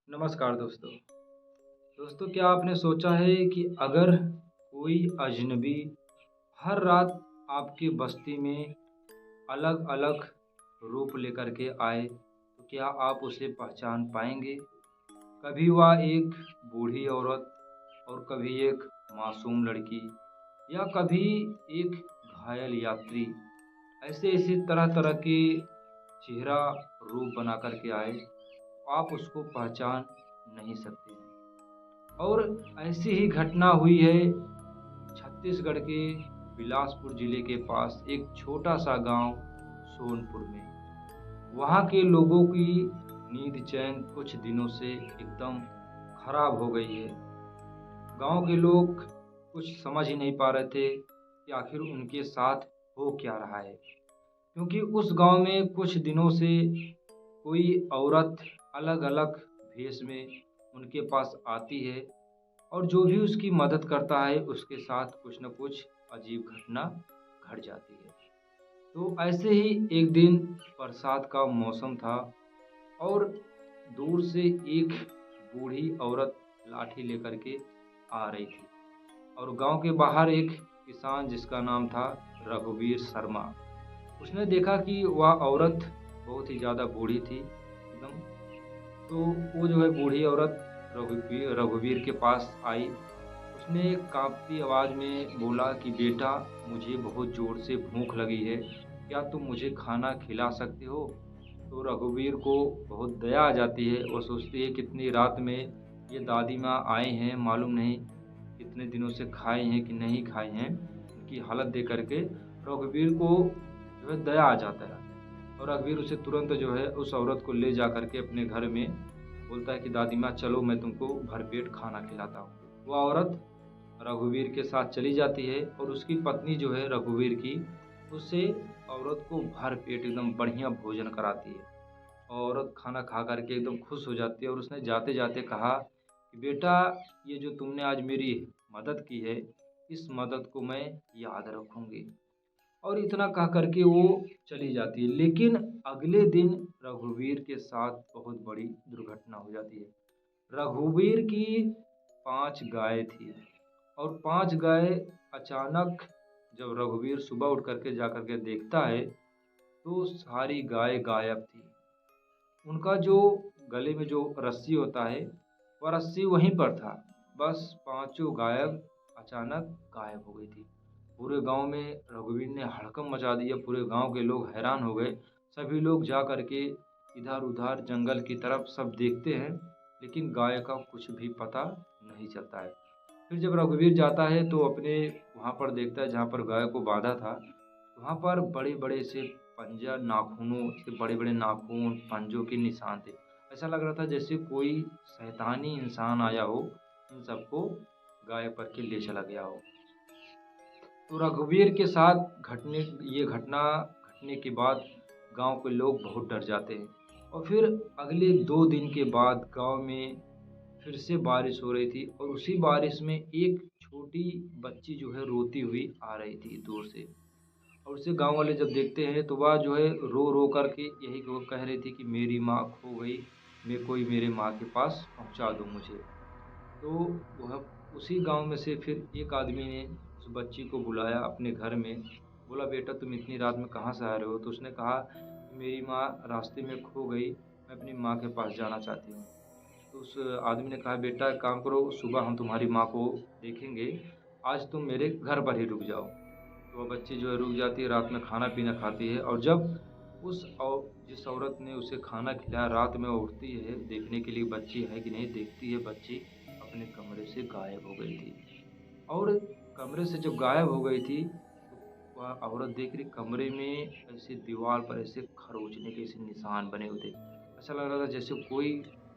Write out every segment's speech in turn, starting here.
नमस्कार दोस्तों। दोस्तों क्या आपने सोचा है कि अगर कोई अजनबी हर रात आपकी बस्ती में अलग-अलग रूप लेकर के आए, तो क्या आप उसे पहचान पाएँगे? कभी वह एक बूढ़ी औरत और कभी एक मासूम लड़की या कभी एक घायल यात्री, ऐसे-ऐसे तरह-तरह के चेहरा रूप बना कर के आए, आप उसको पहचान नहीं सकते हैं। और ऐसी ही घटना हुई है छत्तीसगढ़ के बिलासपुर जिले के पास एक छोटा-सा गांव सोनपुर में। वहां के लोगों की नींद चैन कुछ दिनों से एकदम खराब हो गई है। गांव के लोग कुछ समझ ही नहीं पा रहे थे कि आखिर उनके साथ हो क्या रहा है, क्योंकि उस गांव में कुछ दिनों से कोई औरत अलग-अलग भेष में उनके पास आती है और जो भी उसकी मदद करता है उसके साथ कुछ न कुछ अजीब घटना घट जाती है। तो ऐसे ही एक दिन बरसात का मौसम था और दूर से एक बूढ़ी औरत लाठी लेकर के आ रही थी और गांव के बाहर एक किसान जिसका नाम था रघुवीर शर्मा, उसने देखा कि वह औरत बहुत ही ज़्यादा बूढ़ी थी एकदम। तो वो जो है बूढ़ी औरत रघुवीर के पास आई। उसने काँपती आवाज़ में बोला कि बेटा, मुझे बहुत ज़ोर से भूख लगी है, क्या तुम मुझे खाना खिला सकते हो? तो रघुवीर को बहुत दया आ जाती है। वो सोचती है कितनी रात में ये दादी माँ आए हैं, मालूम नहीं कितने दिनों से खाए हैं कि नहीं खाए हैं। उनकी हालत देख कर के रघुवीर को जो है दया आ जाता है और रघुवीर उसे तुरंत जो है उस औरत को ले जा कर के अपने घर में बोलता है कि दादी माँ चलो, मैं तुमको भरपेट खाना खिलाता हूँ। वो औरत रघुवीर के साथ चली जाती है और उसकी पत्नी जो है रघुवीर की, उसे औरत को भरपेट एकदम बढ़िया भोजन कराती है। औरत खाना खा कर के एकदम खुश हो जाती है और उसने जाते-जाते कहा कि बेटा, ये जो तुमने आज मेरी मदद की है, इस मदद को मैं याद रखूँगी। और इतना कह कर के वो चली जाती है। लेकिन अगले दिन रघुवीर के साथ बहुत बड़ी दुर्घटना हो जाती है। रघुवीर की 5 गाय थी और 5 गाय अचानक जब रघुवीर सुबह उठ कर के जाकर के देखता है, तो सारी गाय गायब थी। उनका जो गले में जो रस्सी होता है, वह रस्सी वहीं पर था। बस पाँचों अचानक गायब हो गई थी। पूरे गाँव में रघुवीर ने हड़कंप मचा दिया, पूरे गाँव के लोग हैरान हो गए। सभी लोग जा कर के इधर-उधर जंगल की तरफ सब देखते हैं, लेकिन गाय का कुछ भी पता नहीं चलता है। फिर जब रघुवीर जाता है तो अपने वहाँ पर देखता है जहाँ पर गाय को बाँधा था, वहाँ पर बड़े-बड़े से पंजा नाखूनों से बड़े-बड़े नाखून, पंजों के निशान थे। ऐसा लग रहा था जैसे कोई शैतानी इंसान आया हो, इन सबको गायब करके ले चला गया हो। तो रघुवीर के साथ ये घटना घटने के बाद गाँव के लोग बहुत डर जाते हैं और फिर अगले 2 दिन के बाद गाँव में फिर से बारिश हो रही थी और उसी बारिश में एक छोटी बच्ची जो है रोती हुई आ रही थी दूर से। और उसे गाँव वाले जब देखते हैं तो वह जो है रो-रो कर के यही वो कह रही थी कि मेरी माँ खो गई, कोई मेरे माँ के पास पहुँचा दो मुझे। तो वह उसी गाँव में से फिर एक आदमी ने उस बच्ची को बुलाया अपने घर में, बोला बेटा तुम इतनी रात में कहाँ से आ रहे हो? तो उसने कहा कि मेरी माँ रास्ते में खो गई, मैं अपनी माँ के पास जाना चाहती हूँ। तो उस आदमी ने कहा बेटा एक काम करो, सुबह हम तुम्हारी माँ को देखेंगे, आज तुम मेरे घर पर ही रुक जाओ। तो वह बच्ची जो है रुक जाती है, रात में खाना-पीना खाती है और जब जिस औरत ने उसे खाना खिलाया रात में वो उठती है देखने के लिए बच्ची है कि नहीं, देखती है बच्ची अपने कमरे से गायब हो गई थी। और कमरे से जब गायब हो गई थी, तो वह औरत देख रही कमरे में ऐसे दीवार पर ऐसे खरोंचने के ऐसे निशान बने हुए थे। ऐसा लग रहा था जैसे कोई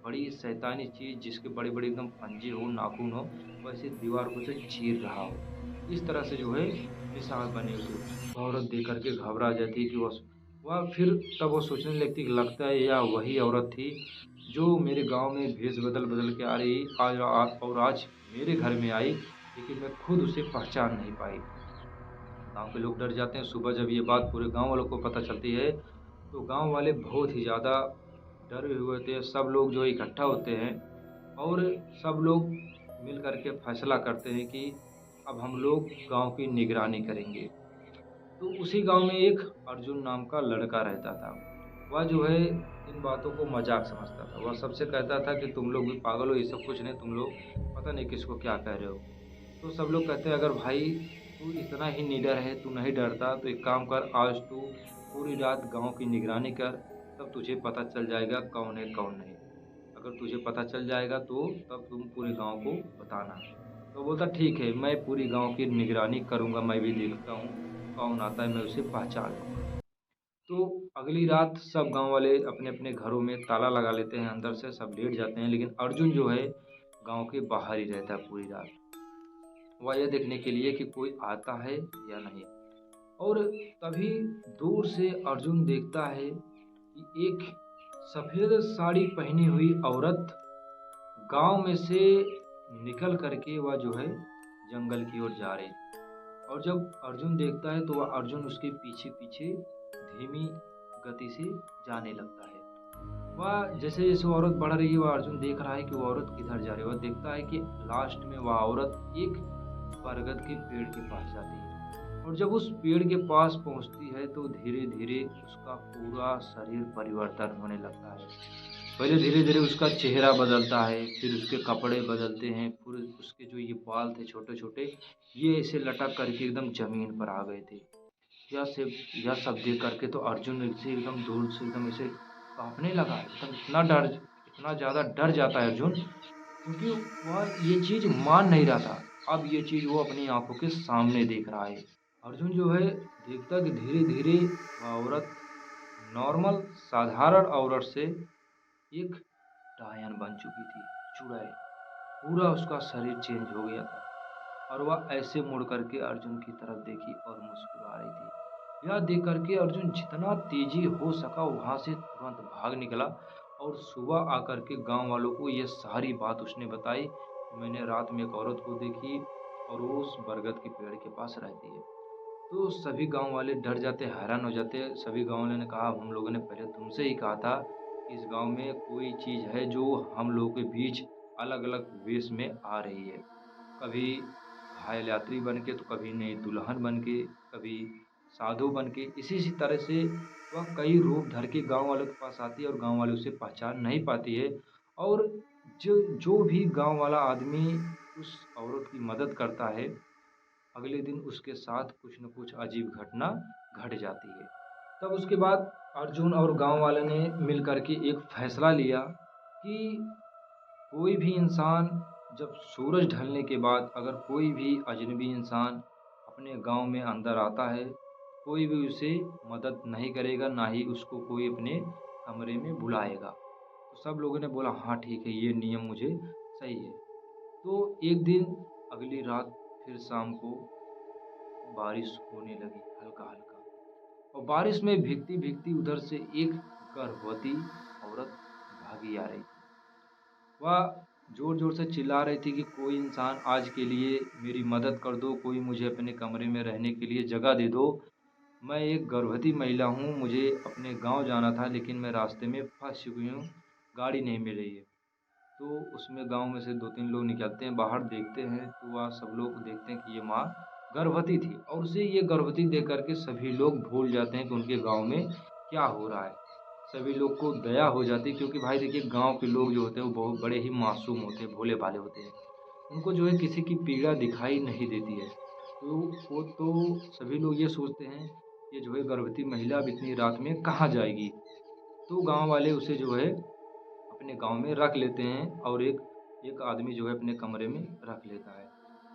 बड़ी शैतानी चीज़ जिसके बड़े-बड़े एकदम पंजे हो, नाखून हो, वैसे दीवार को ऐसे चीर रहा हो। इस तरह से जो है निशान बने हुए थे। वह औरत देख कर के घबरा जाती है कि वह फिर तब वो सोचने लगती कि लगता है यह वही औरत थी जो मेरे गाँव में भेष बदल-बदल के आ रही और आज मेरे घर में आई, लेकिन मैं खुद उसे पहचान नहीं पाई। गाँव के लोग डर जाते हैं। सुबह जब ये बात पूरे गाँव वालों को पता चलती है, तो गाँव वाले बहुत ही ज़्यादा डरे हुए थे। सब लोग जो इकट्ठा होते हैं और सब लोग मिल कर के फैसला करते हैं कि अब हम लोग गाँव की निगरानी करेंगे। तो उसी गाँव में एक अर्जुन नाम का लड़का रहता था। वह जो है इन बातों को मज़ाक समझता था। वह सबसे कहता था कि तुम लोग भी पागल हो, ये सब कुछ नहीं, तुम लोग पता नहीं किसको क्या कह रहे हो। तो सब लोग कहते हैं अगर भाई तू इतना ही निडर है, तू नहीं डरता तो एक काम कर, आज तू पूरी रात गाँव की निगरानी कर, तब तुझे पता चल जाएगा कौन है कौन नहीं। अगर तुझे पता चल जाएगा तो तब तुम पूरे गाँव को बताना। तो बोलता ठीक है, मैं पूरी गाँव की निगरानी करूँगा, मैं भी देखता हूँ कौन आता है, मैं उसे पहचान लूँगा। तो अगली रात सब गाँव वाले अपने-अपने घरों में ताला लगा लेते हैं, अंदर से सब लेट जाते हैं, लेकिन अर्जुन जो है गाँव के बाहर ही रहता है पूरी रात। वह यह देखने के लिए कि कोई आता है या नहीं। और तभी दूर से अर्जुन देखता है कि एक सफ़ेद साड़ी पहनी हुई औरत गाँव में से निकल कर के वह जो है जंगल की ओर जा रही थी। और जब अर्जुन देखता है तो वह अर्जुन उसके पीछे-पीछे धीमी गति से जाने लगता है। वह जैसे-जैसे वो औरत बढ़ रही है, वह अर्जुन देख रहा है कि वो औरत किधर जा रही है। वह देखता है कि लास्ट में वह औरत एक बरगद के पेड़ के पास जाती है। और जब उस पेड़ के पास पहुँचती है तो धीरे-धीरे उसका पूरा शरीर परिवर्तन होने लगता है। पहले धीरे-धीरे उसका चेहरा बदलता है, फिर उसके कपड़े बदलते हैं, फिर उसके जो ये बाल थे छोटे-छोटे, ये ऐसे लटक कर के एकदम ज़मीन पर आ गए थे। यह सिर्फ यह सब देख कर के तो अर्जुन से एकदम दूर से एकदम ऐसे काँपने लगा। एकदम इतना ज़्यादा डर जाता है अर्जुन, क्योंकि वह ये चीज़ मान नहीं रहा था। अब ये चीज़ वो अपनी आँखों के सामने देख रहा है। अर्जुन जो है देखता है कि धीरे-धीरे वह औरत नॉर्मल साधारण औरत से एक डायन बन चुकी थी, चुड़ैल। पूरा उसका शरीर चेंज हो गया था और वह ऐसे मुड़ कर के अर्जुन की तरफ देखी और मुस्कुरा रही थी। यह देख कर के अर्जुन जितना तेज़ी हो सका वहाँ से तुरंत भाग निकला और सुबह आकर के गाँव वालों को ये सारी बात उसने बताई कि मैंने रात में एक औरत को देखी और वो उस बरगद के पेड़ के पास रहती है। तो सभी गाँव वाले डर जाते, हैरान हो जाते। सभी गाँव वालों ने कहा हम लोगों ने पहले तुमसे ही कहा था कि इस गाँव में कोई चीज़ है जो हम लोगों के बीच अलग-अलग वेश में आ रही है। कभी घायल यात्री बन के, तो कभी नई दुल्हन बन के, कभी साधु बन के, इसी-इसी तरह से वह कई रूप धर के गाँव वालों के पास आती है और गाँव वाले उसे पहचान नहीं पाती है। और जो जो भी गाँव वाला आदमी उस औरत की मदद करता है, अगले दिन उसके साथ कुछ न कुछ अजीब घटना घट जाती है। तब उसके बाद अर्जुन और गाँव वाले ने मिल कर के एक फ़ैसला लिया कि कोई भी इंसान जब सूरज ढलने के बाद अगर कोई भी अजनबी इंसान अपने गाँव में अंदर आता है, कोई भी उसे मदद नहीं करेगा, ना ही उसको कोई अपने कमरे में बुलाएगा। तो सब लोगों ने बोला हाँ ठीक है, ये नियम मुझे सही है। तो एक दिन अगली रात फिर शाम को बारिश होने लगी हल्का-हल्का और बारिश में भीगती-भीगती उधर से एक गर्भवती औरत भागी आ रही थी। वह ज़ोर-ज़ोर से चिल्ला रही थी कि कोई इंसान आज के लिए मेरी मदद कर दो, कोई मुझे अपने कमरे में रहने के लिए जगह दे दो। मैं एक गर्भवती महिला हूँ, मुझे अपने गाँव जाना था लेकिन मैं रास्ते में फँस चुकी हूँ, गाड़ी नहीं मिल रही है। तो उसमें गाँव में से 2-3 लोग निकलते हैं, बाहर देखते हैं तो वह सब लोग देखते हैं कि ये माँ गर्भवती थी और उसे ये गर्भवती देख कर के सभी लोग भूल जाते हैं कि उनके गाँव में क्या हो रहा है। सभी लोग को दया हो जाती है क्योंकि भाई देखिए गाँव के लोग जो होते हैं वो बहुत बड़े ही मासूम होते हैं, भोले-भाले होते हैं। उनको जो है किसी की पीड़ा दिखाई नहीं देती है। तो सभी लोग ये सोचते हैं, ये जो है गर्भवती महिला अब इतनी रात में कहाँ जाएगी? तो गाँव वाले उसे जो है अपने गाँव में रख लेते हैं और एक एक आदमी जो है अपने कमरे में रख लेता है।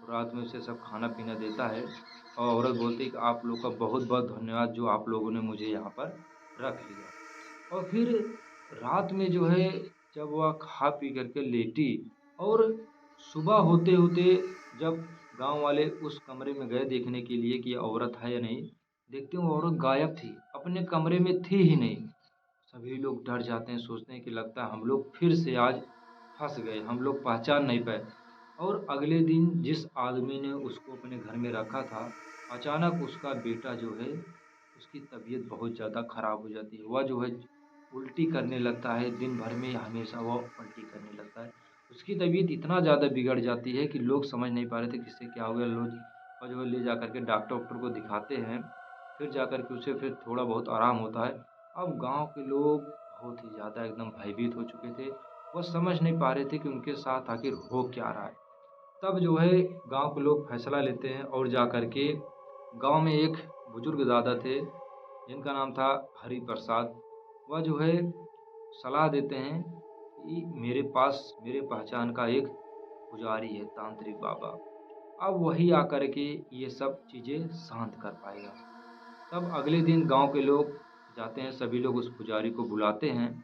रात में उसे सब खाना-पीना देता है और औरत बोलती है कि आप लोग का बहुत-बहुत धन्यवाद जो आप लोगों ने मुझे यहाँ पर रख लिया। और फिर रात में जो है जब वह खा पी कर के लेटी और सुबह होते-होते जब गाँव वाले उस कमरे में गए देखने के लिए कि ये औरत है या नहीं, देखते हैं वो औरत गायब थी, अपने कमरे में थी ही नहीं। सभी लोग डर जाते हैं, सोचते हैं कि लगता है हम लोग फिर से आज फँस गए, हम लोग पहचान नहीं पाए। और अगले दिन जिस आदमी ने उसको अपने घर में रखा था, अचानक उसका बेटा जो है, उसकी तबीयत बहुत ज़्यादा ख़राब हो जाती है। वह जो है उल्टी करने लगता है, दिन भर में हमेशा वो उल्टी करने लगता है। उसकी तबीयत इतना ज़्यादा बिगड़ जाती है कि लोग समझ नहीं पा रहे थे कि इससे क्या हो गया। लोग और जो है ले जा कर के डॉक्टर वॉक्टर को दिखाते हैं, फिर जा कर के उसे फिर थोड़ा बहुत आराम होता है। अब गाँव के लोग बहुत ही ज़्यादा एकदम भयभीत हो चुके थे। वो समझ नहीं पा रहे थे कि उनके साथ आखिर हो क्या रहा है। तब जो है गाँव के लोग फैसला लेते हैं और जा कर के गाँव में एक बुजुर्ग दादा थे, जिनका नाम था हरि प्रसाद। वह जो है सलाह देते हैं कि मेरे पास मेरे पहचान का एक पुजारी है, तांत्रिक बाबा। अब वही आकर के ये सब चीज़ें शांत कर पाएगा। तब अगले दिन गाँव के लोग जाते हैं, सभी लोग उस पुजारी को बुलाते हैं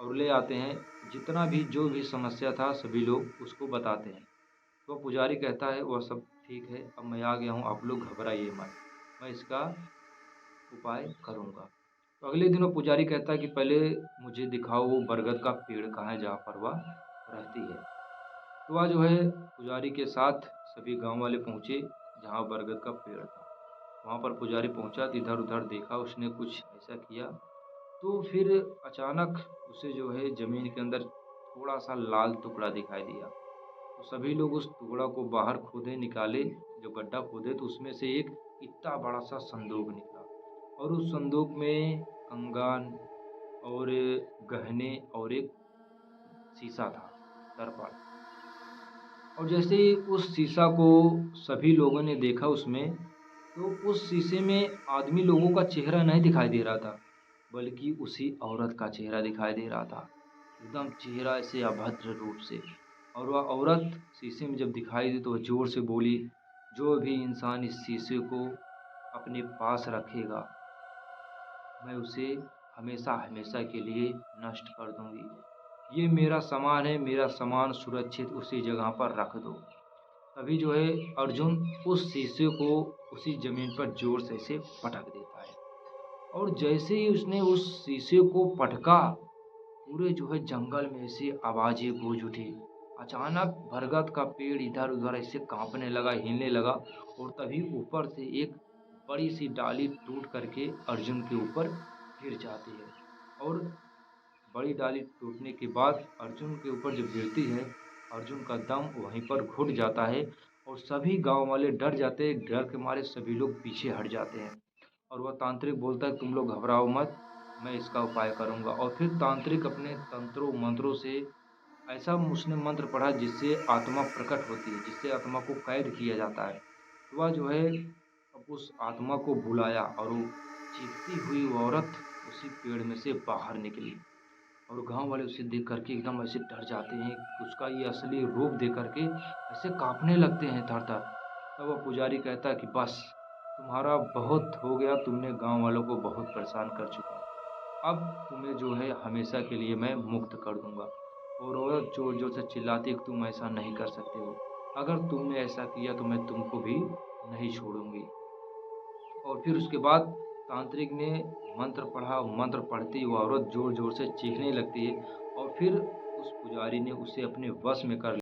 और ले आते हैं। जितना भी जो भी समस्या था सभी लोग उसको बताते हैं। तो पुजारी कहता है वह सब ठीक है, अब मैं आ गया हूँ, आप लोग घबराइए मत, मैं इसका उपाय करूँगा। तो अगले दिन वो पुजारी कहता है कि पहले मुझे दिखाओ वो बरगद का पेड़ कहाँ है जहाँ पर वह रहती है। तो वह जो है पुजारी के साथ सभी गाँव वाले पहुँचे जहाँ बरगद का पेड़ था। वहाँ पर पुजारी पहुँचा तो इधर-उधर देखा, उसने कुछ ऐसा किया तो फिर अचानक उसे जो है ज़मीन के अंदर थोड़ा-सा लाल टुकड़ा दिखाई दिया। तो सभी लोग उस टुकड़ा को बाहर खोदे, निकाले, जो गड्ढा खोदे तो उसमें से एक इतना बड़ा-सा संदूक निकला और उस संदूक में कंगन और गहने और एक शीशा था, दर्पण। और जैसे ही उस शीशा को सभी लोगों ने देखा उसमें, तो उस शीशे में आदमी लोगों का चेहरा नहीं दिखाई दे रहा था, बल्कि उसी औरत का चेहरा दिखाई दे रहा था। एकदम चेहरा ऐसे अभद्र रूप से। और वह औरत शीशे में जब दिखाई दी तो वह ज़ोर से बोली, "जो भी इंसान इस शीशे को अपने पास रखेगा, मैं उसे हमेशा-हमेशा के लिए नष्ट कर दूँगी। ये मेरा सामान है, मेरा सामान सुरक्षित उसी जगह पर रख दो।" तभी जो है अर्जुन उस शीशे को उसी ज़मीन पर ज़ोर से ऐसे पटक देता है और जैसे ही उसने उस शीशे को पटका, पूरे जो है जंगल में ऐसी आवाज़ें गूंज उठी। अचानक बरगद का पेड़ इधर-उधर ऐसे काँपने लगा, हिलने लगा और तभी ऊपर से एक बड़ी-सी डाली टूट करके अर्जुन के ऊपर गिर जाती है और बड़ी डाली टूटने के बाद अर्जुन के ऊपर जब गिरती है, अर्जुन का दम वहीं पर घुट जाता है और सभी गाँव वाले डर जाते हैं। डर के मारे सभी लोग पीछे हट जाते हैं और वह तांत्रिक बोलता है, "तुम लोग घबराओ मत, मैं इसका उपाय करूँगा।" और फिर तांत्रिक अपने तंत्रों मंत्रों से ऐसा उसने मंत्र पढ़ा जिससे आत्मा प्रकट होती है, जिससे आत्मा को कैद किया जाता है। तो वह जो है अब उस आत्मा को बुलाया और वो चीखती हुई वो औरत उसी पेड़ में से बाहर निकली और गाँव वाले उसे देख कर के एकदम ऐसे डर जाते हैं। उसका ये असली रूप देख कर के ऐसे काँपने लगते हैं थर-थर। तब वो पुजारी कहता है कि बस तुम्हारा बहुत हो गया, तुमने गाँव वालों को बहुत परेशान कर चुका। अब तुम्हें जो है हमेशा के लिए मैं मुक्त कर दूँगा। और औरत ज़ोर-ज़ोर से चिल्लाती है कि तुम ऐसा नहीं कर सकते हो। अगर तुमने ऐसा किया तो मैं तुमको भी नहीं छोड़ूँगी। और फिर उसके बाद तांत्रिक ने मंत्र पढ़ा, मंत्र पढ़ते ही वो औरत ज़ोर-ज़ोर से चीखने लगती है और फिर उस पुजारी ने उसे अपने वश में कर